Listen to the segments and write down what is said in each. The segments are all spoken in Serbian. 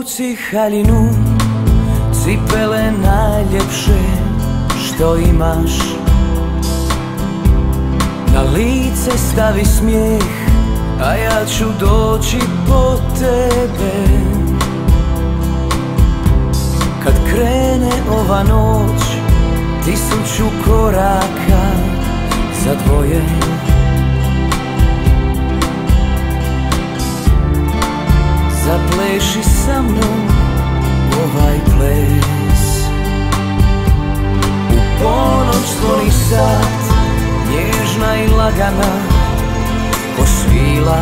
ruci haljinu, cipele najljepše što imaš. Na lice stavi smijeh, a ja ću doći po tebe. Kad krene ova noć, 1000 koraka za dvoje. Zapleši sa mnom ovaj ples. U ponoć zvoni sat, nježna i lagana ko svila.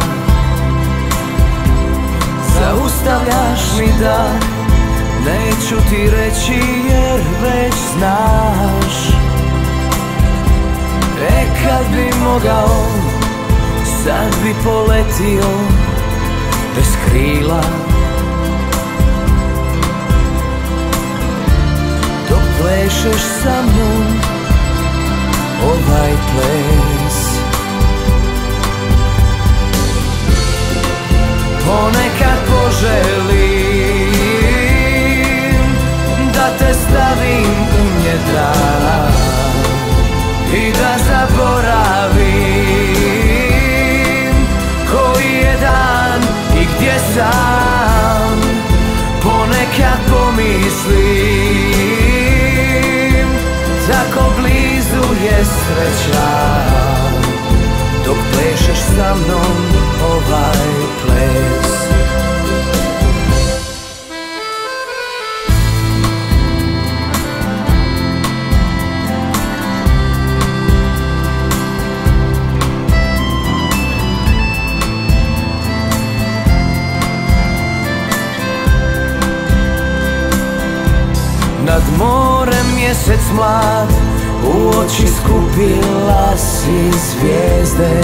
Zaustavljaš mi dah, neću ti reći jer već znaš. Kad bi mogao, sad bi poletio bez krila. Dok plešeš sa mnom ovaj ples. Ponekad poželim da te stavim u njedra i da zaboravim koji je dan i gdje sam. Ponekad pomislim, tako blizu je sreća dok plešeš sa mnom ovaj ples. Nad morem mjesec mlad, u oči skupila si zvijezde.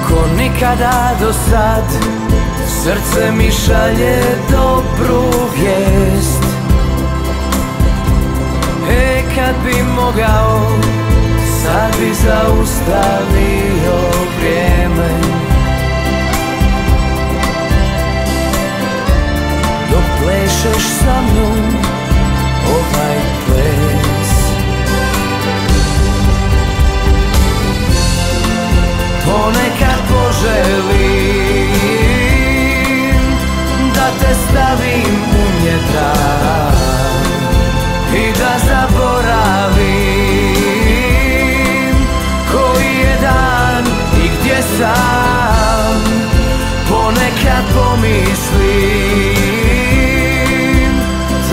Ko nikada do sad, srce mi šalje dobru vijest. Kad bi mogao, sad bi zaustavio vrijeme. Dok plešeš sa mnom ovaj ples. Ponekad poželim da te stavim u njedra i da zaboravim koji je dan i gdje sam. Ponekad pomislim,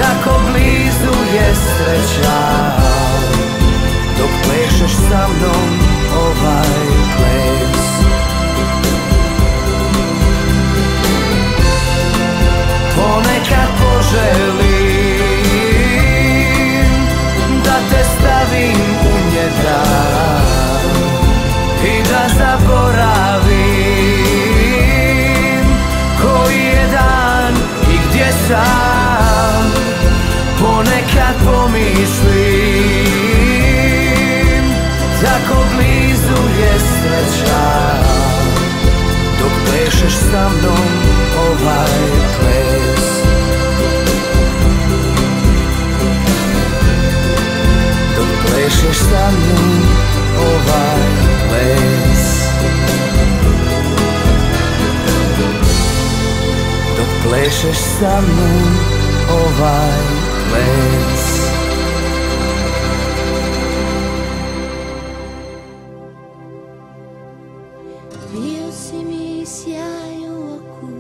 tako blizu je sreća dok plešeš sa mnom ovaj ples. Ponekad poželim da te stavim u njedra i da zaboravim koji je dan i gdje sam. Ponekad pomislim, tako blizu je sreća dok plešeš sa mnom ovaj ples. Dok plešeš sa mnom ovaj ples. Dok plešeš sa mnom ovaj ples. Bio si mi sjaj u oku,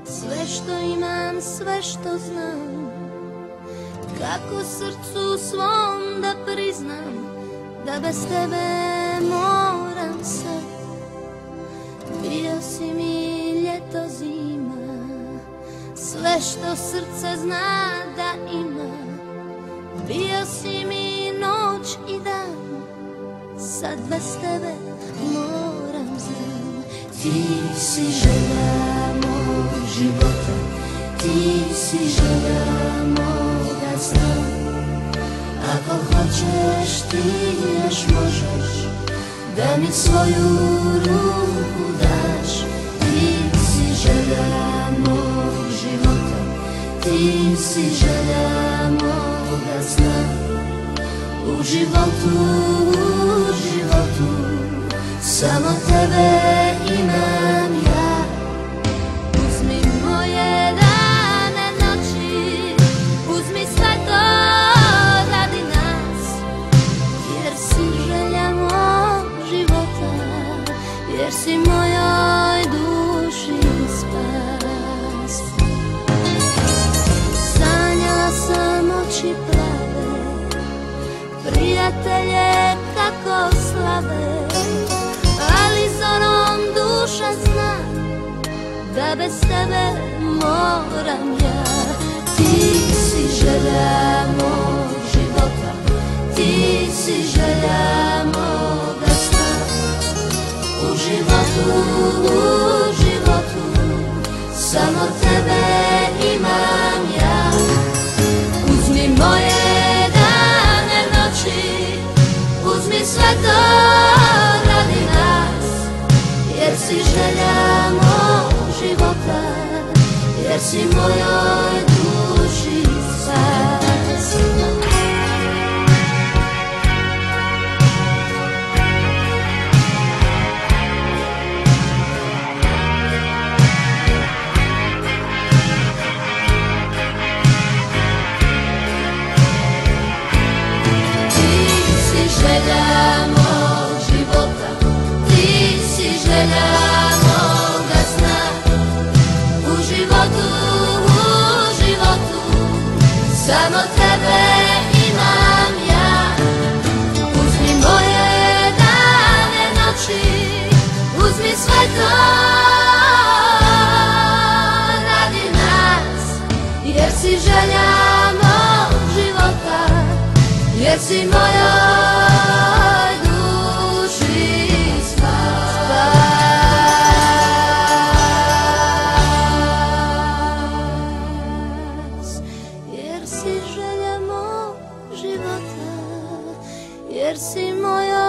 sve što imam, sve što znam. Kako srcu svom da priznam da bez tebe moram sad. Bio si mi ljeto, zima, sve što srce zna da ima. Bio si mi noć i dan, sad bez tebe moram znam. Ti si želja mog života, ti si želja moga sna. Ako hoćeš ti još možeš da mi svoju ruku daš. Ti si želja mog života, ti si želja moga sna. U životu, samo tebe imam ja. Uzmi moje dane, noći, uzmi sve to radi nas, jer si želja mog života, jer si mojoj duši spas. Sanjala sam oči plave, prijatelje kako slave, ali zorom duša zna da bez tebe moram ja. Ti si želja mog života, ti si želja moga sna. U životu, samo tebe imam ja. Uzmi moje dane, noći, uzmi sve to radi nas, jer si želja mog života, jer si mojoj duši spas. Želja mog života, ti si želja moga sna. U životu, samo tebe imam ja. Uzmi moje dane, noći, uzmi sve to radi nas, jer si želja mog života, jer si mojoj duši spas. Jer si želja mog života, jer si mojoj